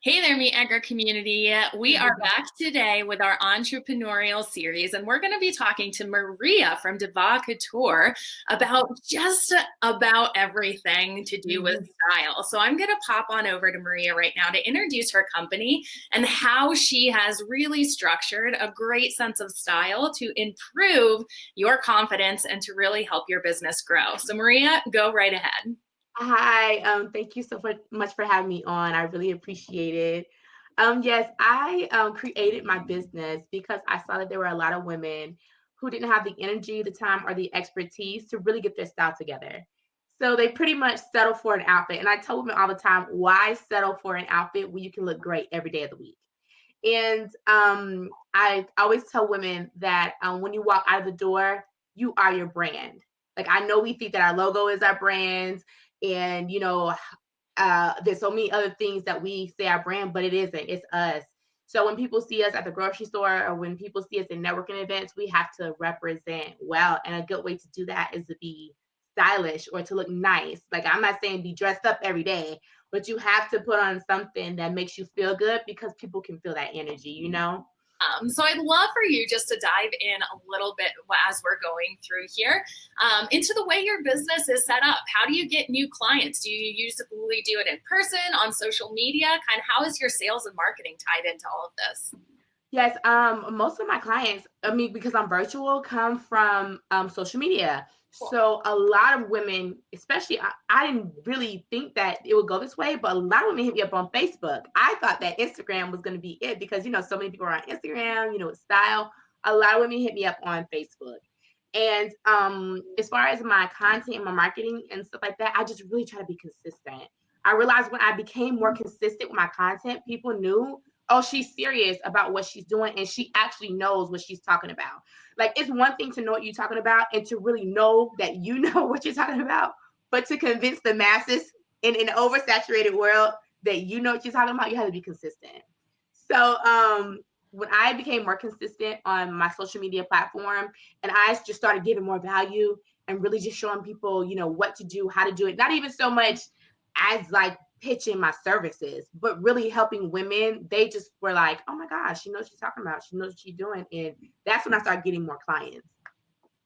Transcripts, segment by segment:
Hey there, MeetEdgar community. We are back today with our entrepreneurial series, and we're going to be talking to Maria from Deva Couture about just about everything to do with style. So I'm going to pop on over to Maria right now to introduce her company and how she has really structured a great sense of style to improve your confidence and to really help your business grow. So Maria, go right ahead. Hi, thank you so much for having me on. I really appreciate it. Yes, I created my business because I saw that there were a lot of women who didn't have the energy, the time, or the expertise to really get their style together. So they pretty much settle for an outfit. And I tell women all the time, why settle for an outfit when you can look great every day of the week? And I always tell women that when you walk out of the door, you are your brand. Like I know we think that our logo is our brand, and there's so many other things that we say our brand, but it isn't. It's us. So when people see us at the grocery store or when people see us in networking events, we have to represent well. And a good way to do that is to be stylish or to look nice. Like I'm not saying be dressed up every day, but you have to put on something that makes you feel good because people can feel that energy. So I'd love for you just to dive in a little bit as we're going through here into the way your business is set up. How do you get new clients? Do you usually do it in person, on social media? Kind of how is your sales and marketing tied into all of this? Yes, most of my clients, I mean, because I'm virtual, come from social media. Cool. So a lot of women, especially, I didn't really think that it would go this way, but a lot of women hit me up on Facebook. I thought that Instagram was going to be it because, so many people are on Instagram, with style. A lot of women hit me up on Facebook. And as far as my content and my marketing and stuff like that, I just really try to be consistent. I realized when I became more consistent with my content, people knew, oh, she's serious about what she's doing and she actually knows what she's talking about. Like it's one thing to know what you're talking about and to really know that you know what you're talking about, but to convince the masses in an oversaturated world that you know what you're talking about, you have to be consistent. So when I became more consistent on my social media platform and I just started giving more value and really just showing people, what to do, how to do it, not even so much as like pitching my services, but really helping women. They just were like, oh my gosh, she knows what she's talking about. She knows what she's doing. And that's when I started getting more clients.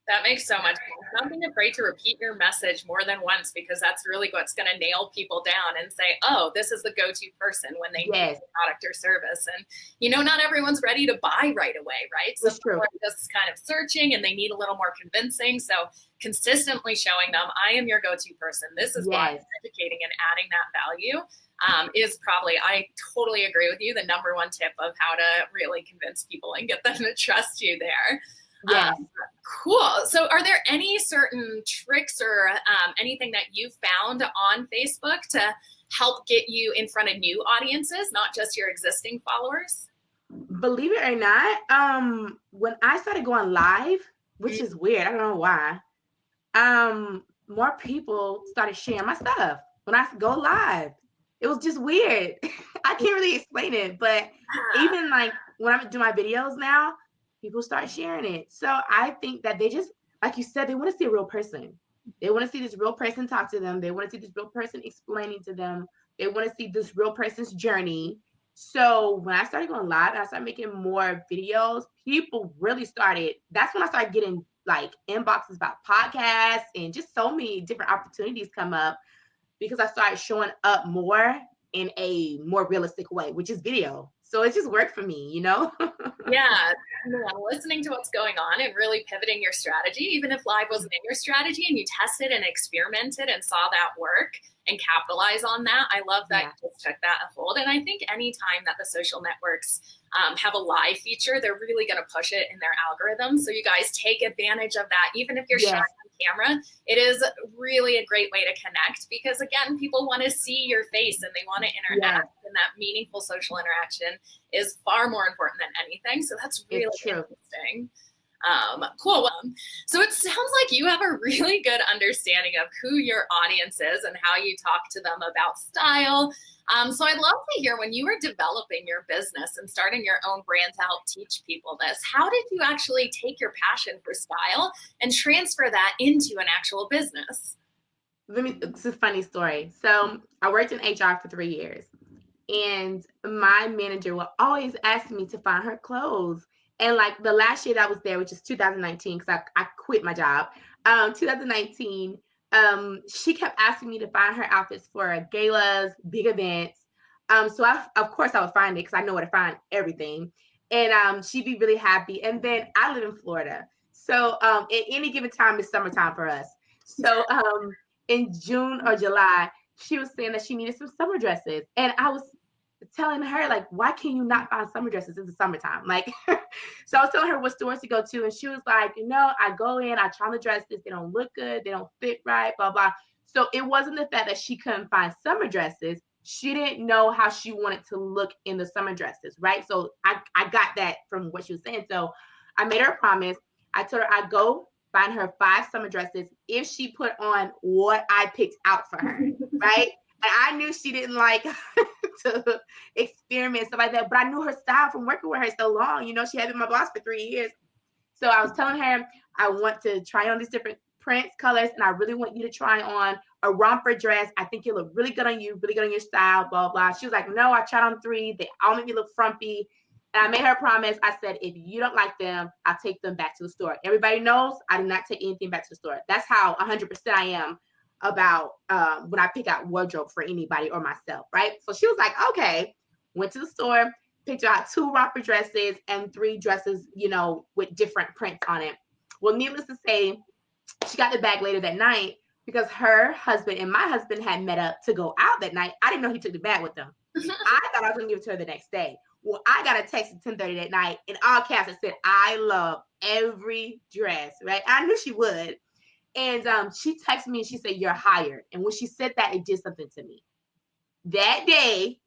That makes so much sense. Don't be afraid to repeat your message more than once because that's really what's going to nail people down and say, oh, this is the go-to person when they need Yes, a product or service. And, not everyone's ready to buy right away, right? So it's true. people are just kind of searching and they need a little more convincing. So consistently showing them, I am your go-to person. This is why Yes, educating and adding that value is probably, I totally agree with you, the number one tip of how to really convince people and get them to trust you there. yes. Cool. So are there any certain tricks or anything that you found on Facebook to help get you in front of new audiences, not just your existing followers? Believe it or not, when I started going live, which is weird, I don't know why, more people started sharing my stuff when I go live. It was just weird. I can't really explain it, but Yeah. even like when I do my videos now, people start sharing it. So I think that they just, like you said, they want to see a real person. They want to see this real person talk to them. They want to see this real person explaining to them. They want to see this real person's journey. So when I started going live and I started making more videos, people really started. That's when I started getting like inboxes about podcasts and just so many different opportunities come up because I started showing up more in a more realistic way, which is video. So it just worked for me. Yeah, listening to what's going on and really pivoting your strategy, even if live wasn't in your strategy and you tested and experimented and saw that work and capitalize on that. I love that Yeah. you just took that a hold. And I think anytime that the social networks have a live feature, they're really going to push it in their algorithm. So you guys take advantage of that, even if you're shy Yes. on camera. It is really a great way to connect because, again, people want to see your face and they want to Yes. interact, and that meaningful social interaction is far more important than anything. So that's really It's true. interesting. Cool. So it sounds like you have a really good understanding of who your audience is and how you talk to them about style. So I'd love to hear when you were developing your business and starting your own brand to help teach people this, how did you actually take your passion for style and transfer that into an actual business? It's a funny story. So I worked in HR for 3 years. And my manager will always ask me to find her clothes. And like the last year that I was there, which is 2019, because I quit my job, 2019, she kept asking me to find her outfits for galas, big events. So of course I would find it because I know where to find everything. And she'd be really happy. And then I live in Florida. So at any given time, it's summertime for us. So in June or July, she was saying that she needed some summer dresses. And I was telling her, like, why can you not find summer dresses? It's the summertime. Like, so I was telling her what stores to go to. And she was like, I go in, I try on the dresses. They don't look good. They don't fit right, blah, blah. So it wasn't the fact that she couldn't find summer dresses. She didn't know how she wanted to look in the summer dresses, right? So I got that from what she was saying. So I made her a promise. I told her I'd go find her 5 summer dresses if she put on what I picked out for her, right? And I knew she didn't like to experiment, stuff like that. But I knew her style from working with her so long. She had been my boss for 3 years. So I was telling her, I want to try on these different prints, colors, and I really want you to try on a romper dress. I think it'll look really good on you, really good on your style, blah, blah. She was like, no, I tried on 3. They all make me look frumpy. And I made her a promise. I said, if you don't like them, I'll take them back to the store. Everybody knows I do not take anything back to the store. That's how 100% I am about when I pick out wardrobe for anybody or myself, right? So she was like, okay. Went to the store, picked out 2 romper dresses and 3 dresses, with different prints on it. Well, needless to say, she got the bag later that night because her husband and my husband had met up to go out that night. I didn't know he took the bag with them. I thought I was going to give it to her the next day. Well, I got a text at 10:30 that night in all caps that said, I love every dress, right? I knew she would. And she texted me and she said, you're hired. And when she said that, it did something to me. That day,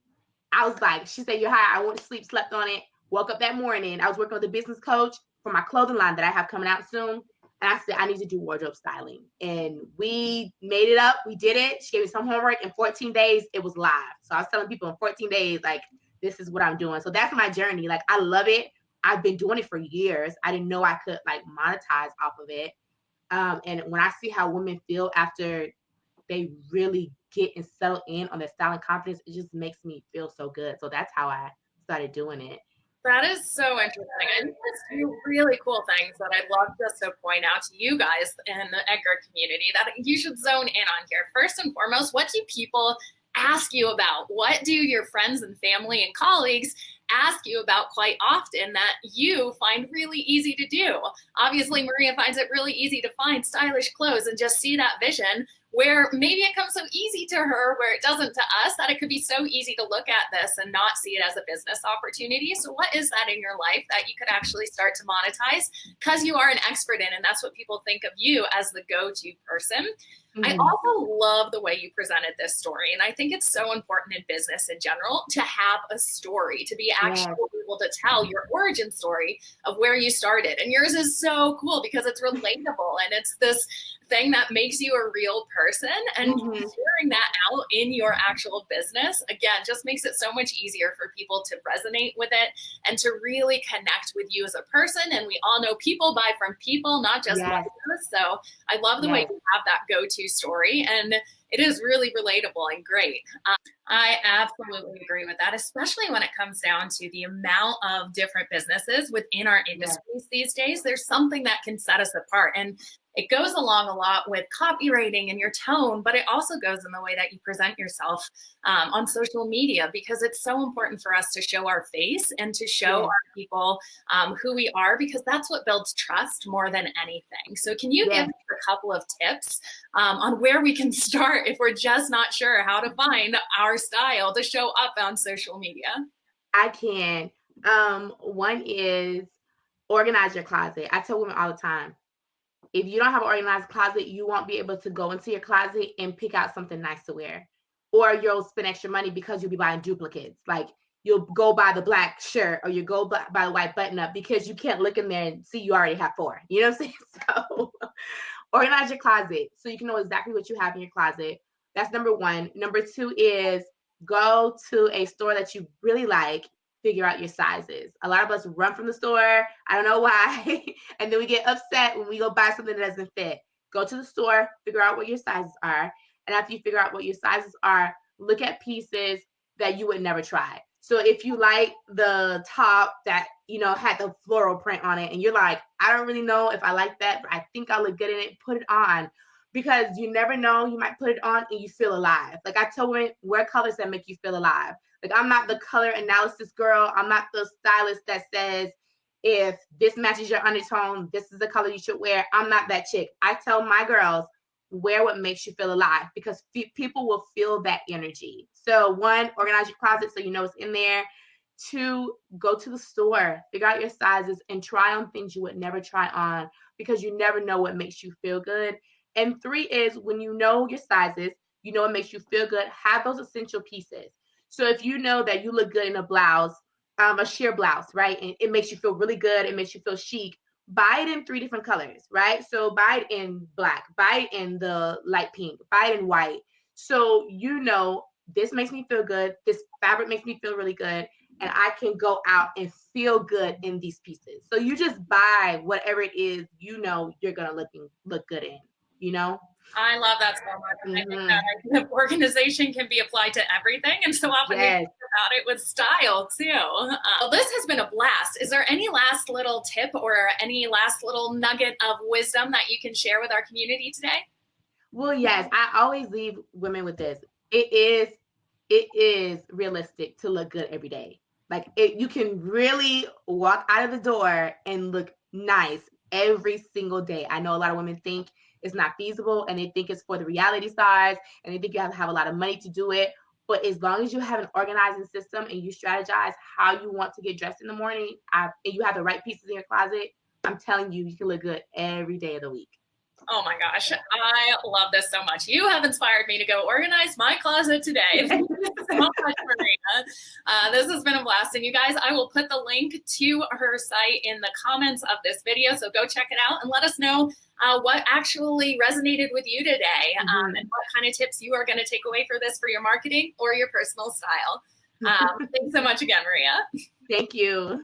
I was like, she said, you're hired. I went to sleep, slept on it, woke up that morning. I was working with a business coach for my clothing line that I have coming out soon. And I said, I need to do wardrobe styling. And we made it up. We did it. She gave me some homework. In 14 days, it was live. So I was telling people in 14 days, like, this is what I'm doing. So that's my journey. Like, I love it. I've been doing it for years. I didn't know I could, like, monetize off of it. And when I see how women feel after they really get and settle in on their style and confidence, it just makes me feel so good. So that's how I started doing it. That is so interesting. And there's 2 really cool things that I'd love just to point out to you guys in the Edgar community that you should zone in on here. First and foremost, what do people ask you about? What do your friends and family and colleagues ask you about quite often that you find really easy to do? Obviously, Maria finds it really easy to find stylish clothes and just see that vision, where maybe it comes so easy to her where it doesn't to us, that it could be so easy to look at this and not see it as a business opportunity. So what is that in your life that you could actually start to monetize because you are an expert in, and that's what people think of you as the go-to person. I also love the way you presented this story. And I think it's so important in business in general to have a story, to be actually able to tell your origin story of where you started. And yours is so cool because it's relatable and it's this thing that makes you a real person, and sharing that out in your actual business, again, just makes it so much easier for people to resonate with it and to really connect with you as a person. And we all know people buy from people, not just business. So I love the way you have that go-to story, and it is really relatable and great. I absolutely agree with that, especially when it comes down to the amount of different businesses within our industries these days. There's something that can set us apart. And it goes along a lot with copywriting and your tone, but it also goes in the way that you present yourself on social media, because it's so important for us to show our face and to show our people who we are, because that's what builds trust more than anything. So can you give us a couple of tips on where we can start if we're just not sure how to find our style to show up on social media? I can. One is organize your closet. I tell women all the time, if you don't have an organized closet, you won't be able to go into your closet and pick out something nice to wear. Or you'll spend extra money because you'll be buying duplicates. Like, you'll go buy the black shirt or you go buy the white button up because you can't look in there and see you already have 4. You know what I'm saying? So organize your closet so you can know exactly what you have in your closet. That's number 1. Number 2 is go to a store that you really like, figure out your sizes. A lot of us run from the store. I don't know why. And then we get upset when we go buy something that doesn't fit. Go to the store, figure out what your sizes are. And after you figure out what your sizes are, look at pieces that you would never try. So if you like the top that, had the floral print on it and you're like, I don't really know if I like that, but I think I look good in it, put it on. Because you never know, you might put it on and you feel alive. Like I tell women, wear colors that make you feel alive. Like I'm not the color analysis girl. I'm not the stylist that says, if this matches your undertone, this is the color you should wear. I'm not that chick. I tell my girls, wear what makes you feel alive, because people will feel that energy. So 1, organize your closet so you know what's in there. 2, go to the store, figure out your sizes and try on things you would never try on, because you never know what makes you feel good. And 3 is, when you know your sizes, you know what makes you feel good, have those essential pieces. So if you know that you look good in a blouse, a sheer blouse, right? And it makes you feel really good, it makes you feel chic. Buy it in 3 different colors, right? So buy it in black, buy it in the light pink, buy it in white. So this makes me feel good. This fabric makes me feel really good. And I can go out and feel good in these pieces. So you just buy whatever it is you're gonna look good in, I love that so much. And I think that Mm-hmm. idea of organization can be applied to everything. And so often we Yes. think about it with style too. Well, this has been a blast. Is there any last little tip or any last little nugget of wisdom that you can share with our community today? Well, yes, I always leave women with this. It is realistic to look good every day. Like you can really walk out of the door and look nice every single day. I know a lot of women think it's not feasible and they think it's for the reality stars and they think you have to have a lot of money to do it. But as long as you have an organizing system and you strategize how you want to get dressed in the morning, and you have the right pieces in your closet, I'm telling you, you can look good every day of the week. Oh my gosh, I love this so much. You have inspired me to go organize my closet today. Thank you so much, Maria. This has been a blast. And you guys, I will put the link to her site in the comments of this video. So go check it out and let us know what actually resonated with you today, and what kind of tips you are going to take away for this for your marketing or your personal style. Thanks so much again, Maria. Thank you.